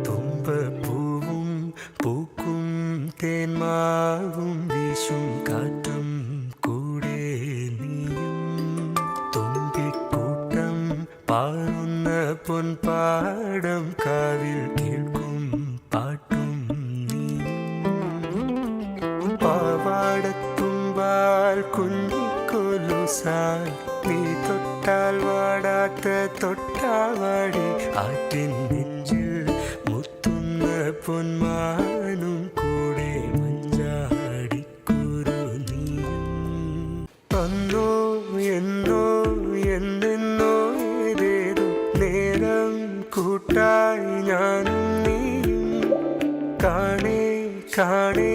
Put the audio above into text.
തുമ്പപ്പൂവും പൂക്കും തേന്മാവും വീശും കാറ്റും കൂടെ നീയും തുമ്പിക്കൂട്ടം പാറുന്ന പൊൻപാടം കാവിൽ കേൾക്കും പാട്ടും നീയും പാവാടത്തുമ്പാൽ കുഞ്ഞിക്കൊലുസാൽ നീ തൊട്ടാൽ വാടാത്ത തൊട്ടാവാടി ആറ്റിൻ നെഞ്ചിൽ മുത്തുന്ന പൊന്മാനും കൂടെ മഞ്ചാടിക്കുരു നീയും അന്നോ എന്നോ എന്നെന്നോ ഏതേതോ നേരം കൂട്ടായി ഞാനും നീയും കാണേ കാണേ